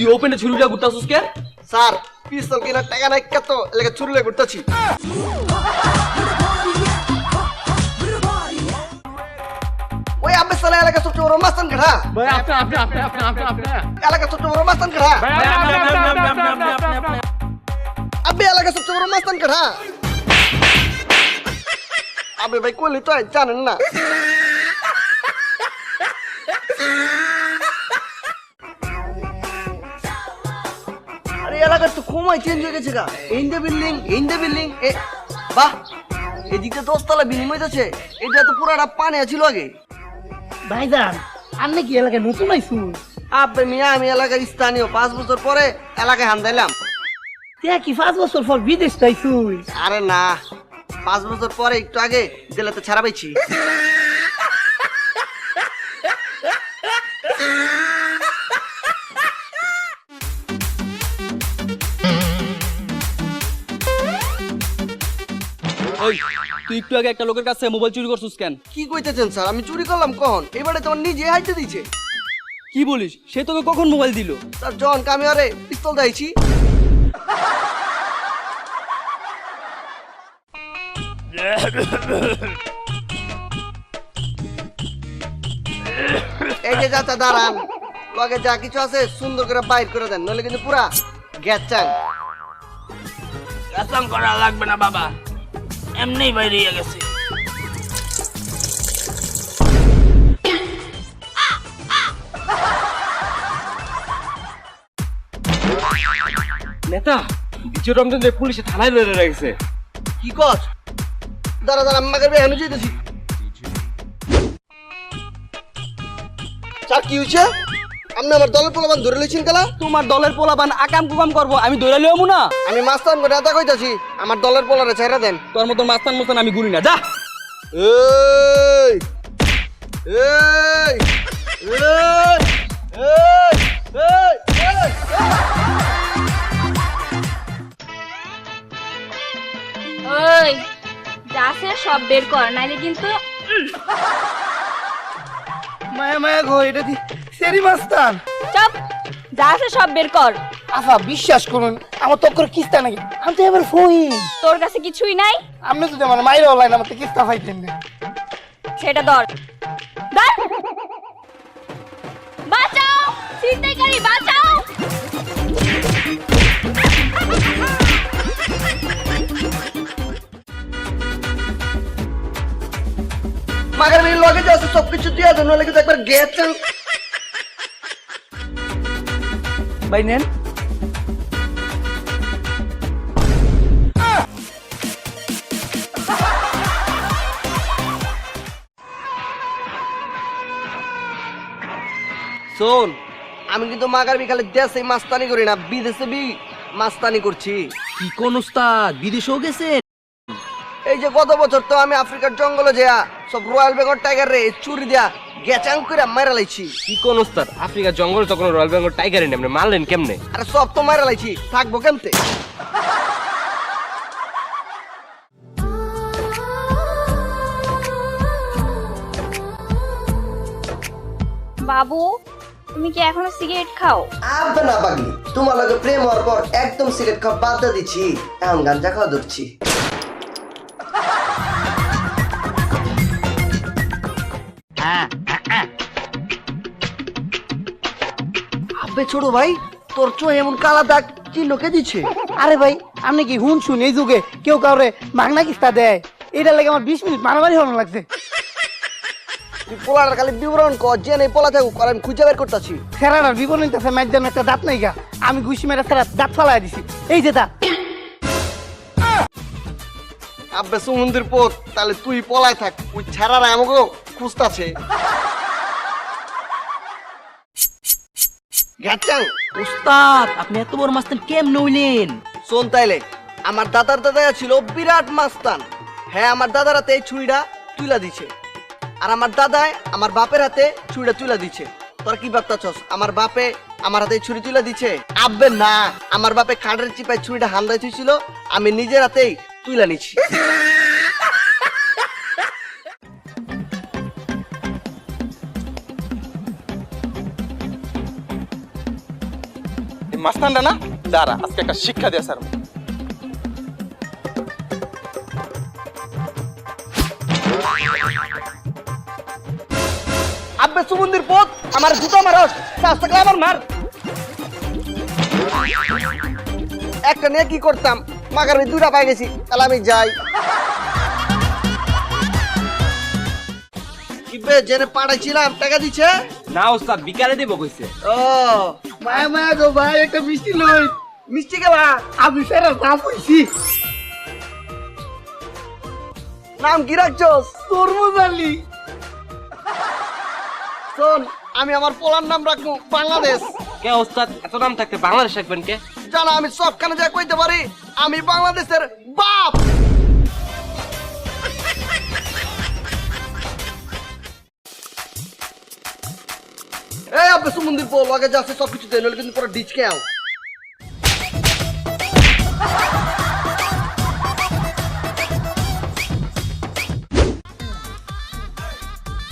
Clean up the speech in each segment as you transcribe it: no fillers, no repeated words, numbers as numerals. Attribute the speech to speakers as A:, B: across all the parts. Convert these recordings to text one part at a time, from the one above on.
A: তুই ওপেনে ছুরিটা ঘুরতাছিস কে?
B: স্যার পিস্তল কেনার টাকা নাই কত এলাকা ছুরি লাগে ঘুরতাছি। ওই আব্বে সালা এলাকা সবচেয়ে বড় মাস্তান কাঠা।
A: ভাই আপনি
B: এলাকা সবচেয়ে বড় মাস্তান কাঠা। আব্বে এলাকা সবচেয়ে বড় মাস্তান কাঠা। আবে ভাই কইলি তো জানেন না। আরে এলাকা তো কমাই চেঞ্জ হয়ে গেছে গা। ইন দ্য বিল্ডিং এ বাহ এদিকে 10 তলা বিল্ডিং হইতাছে। এটা তো পুরাটা পানি ছিল আগে।
C: ভাইজান আপনি কি এলাকায় নতুন আইছুন?
B: আব্বে মিয়া আমি এলাকার স্থানীয় 5 বছর পরে এলাকায় হান্দাইলাম।
C: তে কি 5 বছর পর বিদেশ আইছুন?
B: আরে না 5 বছর পরে একটু আগে জেলাতে ছাড়া পাইছি।
A: ওই তুই একটু আগে একটা লোকের কাছে মোবাইল চুরি করছিস কেন?
B: কি কইতেছেন স্যার? আমি চুরি করলাম কখন? এবারে তোমার নিজে হাইতে দিছে।
A: কি বলিস? সে তোকে কখন মোবাইল দিল?
B: স্যার জন আমি আরে পিস্তল দাইছি। এই যে চাচা দাঁড়ান, লগে যা কিছু আছে সুন্দর করে বাইর করে দেন, নইলে কিন্তু পুরা গেচাং।
D: কাতাম করা লাগবে না বাবা, এমনিই বাইরে গেছে।
A: নেতা বিজয় রমজান পুলিশে থানায় ধরে রেখেছে।
B: কি কস? দাঁড়া দাঁড়া আমাকে বেহানো যেতেছি। স্যার কি হয়েছে? আপনি আমার দলের পোলাপান ধরে লইছেন কেলা?
A: তোমার দলের পোলাপান আকাম কুকাম করবো, আমি ধরে লিও না।
B: আমি মাস্তান করে এত কইতাছি, আমার দলের পোলারে ছেড়ে দেন।
A: তোর মতো মাস্তান মস্তান আমি গুলি না, যা।
B: এই এই এই এই এই
E: ওই যাচ্ছে সব বের কর, নাইলে কিন্তু
C: মায়া মায়া গো, এটা দি সেরি মাস্তান।
E: চপ, যাচ্ছে সব বের কর।
C: আফা বিশ্বাস করুন আমার তো করে কিস্তা নাকি, আমি তো এবার ফই।
E: তোর কাছে কিছুই নাই,
C: আপনি যদি আমার মাইরা অনলাইন আমার তো কিস্তা পাইতেন না।
E: সেটা ধর। ধর, বাঁচাও, ছিনতাইকারী বাঁচাও।
B: মাগার মেয়ে লগে যা আছে সব কিছু দিয়া দেন, নইলে কিন্তু একবার গেচাং।
C: ভাই নেন।
B: শোন আমি কিন্তু মাগার বিকালে দেশে মাস্তানি করি না, বিদেশে মাস্তানি করছি।
A: কি কোন উস্তাদ বিদেশেও গেছে?
B: এই যে গত বছর তো আমি আফ্রিকার জঙ্গলে যা সব রয়্যাল বেঙ্গল টাইগার রে চুরি দিয়া গেচাং করে মাইরা লাইছি।
F: কি কোন ওস্তাদ? আফ্রিকার জঙ্গল তখন রয়্যাল বেঙ্গল টাইগার এনে আপনি মারলেন কেমনে?
B: আরে সব তো মাইরা লাইছি, থাকবো কেমতে?
E: বাবু তুমি কি এখনো সিগারেট খাও?
B: আব্বা না পাগলি, তোমার লগে প্রেম হওয়ার পর একদম সিগারেট খাওয়া বাদ দিয়ে দিচ্ছি, এখন গাঞ্জা খাওয়া ধরছি। আব্বে ছোট ভাই তোর চোখ এমন কালা দাগ চিহ্ন কে দিচ্ছে?
C: আরে ভাই আপনি কি হুন শুন এই যুগে কেউ কাউরে মাগনা কিস্তা দেয়? এটা লাগে আমার 20 মিনিট মারামারি হওয়ার লাগছে।
B: তুই পোলার খালি বিবরণ কর, যে নেই পোলা থাকুক আর আমি খুঁজে বের করতেছি।
C: ফেরার বিবরণ নিতেছে মাইজান একটা দাঁত নাই গা, আমি ঘুষি মেরে ফেরার দাঁত ফালাই দিছি, এই যে দাঁত।
B: আব্বে সমুদ্রের পথ, তাহলে তুই পলায় থাক, ওই ছাড়ারা আমাকে খুঁজতাছে। গেচাং
A: উস্তাদ আপনি এত বড় মাস্তান কেমনে হইলেন?
B: শোন তাইলে, আমার দাদার দাদা ছিল বিরাট মাস্তান। হ্যাঁ আমার দাদার হাতে এই ছুরিটা তুইলা দিছে, আর আমার দাদায় আমার বাপের হাতে ছুরিটা তুইলা দিছে। তোর কি ভাবতাছস আমার বাপে আমার হাতে ছুরি তুইলা দিছে? আব্বে না, আমার বাপে খাটের চিপায় ছুরিটা হান্দাই থুইছিল, আমি নিজের হাতেই তুইলা নিছি।
G: মাস্তানটা না দাঁড়া আজকে একটা শিক্ষা দিয়ে স্যার
B: আব্বে সুমন্দির পথ আমার জুতো মারস সাহস থাকলে আমার মার একটা নিয়ে কি করতাম মাগার ওই দুটা পাই গেছি তাহলে আমি যাই কিবে জেনে পাঠাইছিলাম টাকা দিছে
F: না ওস্তাদ বিকালে দেবো কইছে।
B: ও
C: মায়া মায়া গো ভাই একটা মিষ্টি লই।
B: মিষ্টি গেলা
C: আমি ফেরা না পইছি
B: নাম কি রাখছস
C: তরমুজ আলী।
B: শোন আমি আমার পোলার নাম রাখবো বাংলাদেশ
F: কে ওস্তাদ এত নাম থাকতে বাংলাদেশ রাখবেন কে?
B: জানা আমি সবখানে যা কইতে পারি আমি বাংলাদেশের বাপ এই আব্বে সুমন্দির বল আগে যাচ্ছে সবকিছু দেন নইলে কিন্তু পরে ডিচকে আও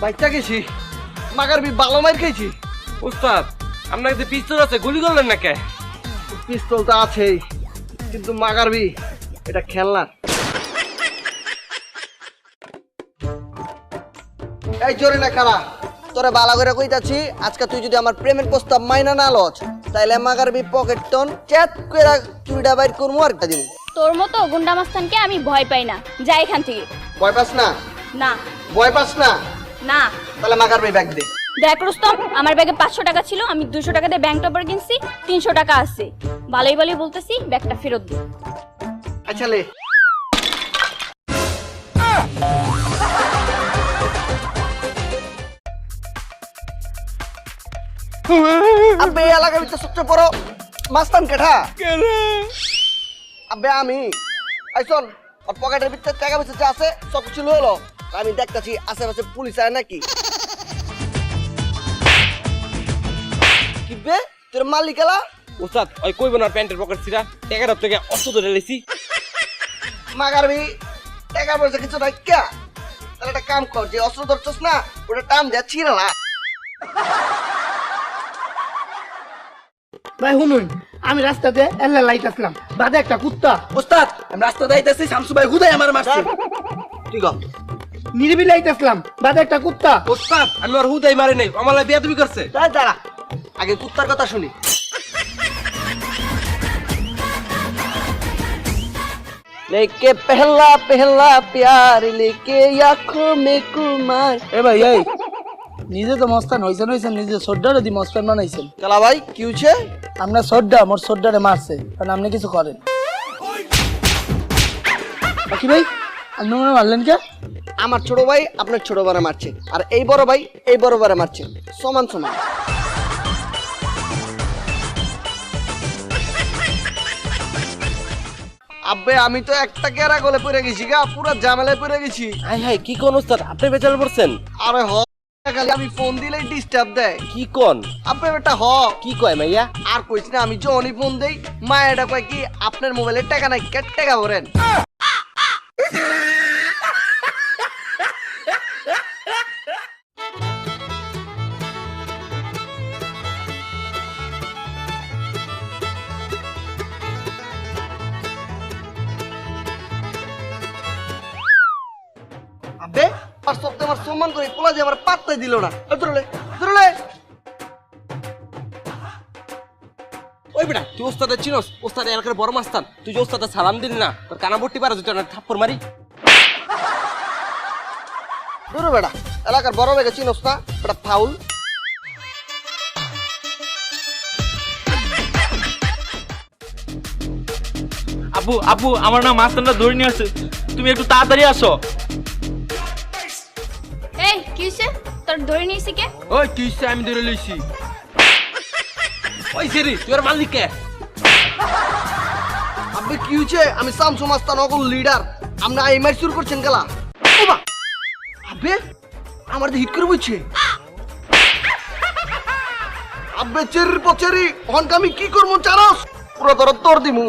B: বাইচা গেছি মাগার বি ভালো মার খেয়েছি
F: ওস্তাদ আপনার কাছে পিস্তল আছে, গুলি করলেন না কে?
B: পিস্তল তো আছেই কিন্তু মাগারবি এটা খেলনা এই জোরে না খারা তোরে বালা করে কইতাছি আজকে তুই যদি আমার প্রেমের প্রস্তাব মাইনা না লজ তাইলে মাগারবি পকেট টন চ্যাট কইরা চুইডা বাইর করমু আর একটা দিমু
E: তোর মতো গুন্ডা মাস্তানকে আমি ভয় পাই না, যাই এখান থেকে।
B: ভয় পাস না
E: না
B: ভয় পাস না
E: না।
B: তাহলে মাগারবি ব্যাগ দে
E: দেখ রুস্তম, আমার ব্যাগে 500 টাকা ছিল, আমি 200 টাকা দিয়ে ব্যাংক টপার কিনছি, 300 টাকা আছে। ভালোই ভালোই বলতেছি, ব্যাগটা ফেরত দে।
B: আচ্ছা লে আব্বে এই এলাকার ভিতরে সবচেয়ে বড় মাস্তান কেঠা আব্বে আমি আইসন আর পকেটের ভিতরে টাকা পয়সা যা আছে সব কিছু লয়ে লো আমি দেখতাছি আশেপাশে পুলিশ আয় নাকি কি বে তোর মালিক এলা
F: ওস্তাদ ওই কইব না প্যান্টের পকেট ছিড়া টাকার থেকে অস্ত্র ধরে লেছি।
B: মাগারবি টাকা পয়সা কিছু নাই কে তাহলে একটা কাম কর যে অস্ত্র ধরছস না ওটা টান যাচ্ছি না
C: ভাই শুনুন, আমি রাস্তাতে এল্লা লাইট আসলাম, বাদে একটা কুত্তা
A: ওস্তাদ আমি রাস্তা যাইতেছি, শামসু ভাই হুদাই আমার মারছে।
B: ঠিক আছে
C: নিরিবিলি লাইট আসলাম, বাদে একটা কুত্তা।
F: ওস্তাদ আমি আর হুদাই মারি নাই, আমার লাই বেয়াদবি করছে।
B: তাই দাঁড়া আগে কুত্তার কথা শুনি लेके पहला पहला प्यार लेके आंखों में कुमार
C: এ ভাই এই নিজে তো মস্তান হইছেন নিজে সর্দারে দি মস্তান বানাইছেন।
B: चला भाई क्यों छे
C: আমরা সর্দা মোর সর্দারে মারছে, কারণ আপনি কিছু করেন বাকি ভাই আপনি মনে মারলেন কে?
B: আমার ছোট ভাই আপনার ছোট বড় মারছে আর এই বড় ভাই এই বড় বড় মারছে সমান সমান আব্বে আমি তো একটা কেরা গলে পড়ে গেছি গা পুরো ঝামেলায় পড়ে গেছি
F: হাই হাই কি কোন ওস্তাদ আপনি বেচাল পড়ছেন?
B: আরে হ খালি আমি ফোন দিলেই ডিস্টার্ব দেয়
F: কি কোন?
B: আব্বে বেটা হ
F: কি কয় মাইয়া?
B: আর কইছ না আমি যখনই ফোন দেই মায়েরা কয় কি আপনার মোবাইলে টাকা নাই কেট টাকা ভরেন আবে আর সব আমার সম্মান করে পোলা যে আমার পাত্তাই দিল না ধরলে ধরলে
F: ওই বেটা তুই ওস্তাদের চিনোস? ওস্তাদ এলাকার বড় মাস্তান, তুই যে ওস্তাদের সালাম দিলি না তোর কানা ভর্তি পারা যেটা থাপ্পড় মারি।
B: ধরো বেটা এলাকার বড় বেগে চিনোস না বেটা ফাউল
D: আপু আপু আমার না মাস্টারটা ধরে নিয়ে আসছে, তুমি একটু তাড়াতাড়ি আসো।
E: এই কি হইছে? তোর ধরে নিয়েছি কে?
D: ওই তুই আমি ধরে লইছি।
F: ওই সেরি তুই আর মালিক কে?
B: আবে কি হইছে আমি শামসু মাস্তান অগল লিডার আমরা এই ম্যাচ শুরু করছেন গেলা ওবা আবে আমার তো হিট করে বুঝছে আবে চেরির পচেরি হন আমি কি করব চারস পুরো তোর দিমু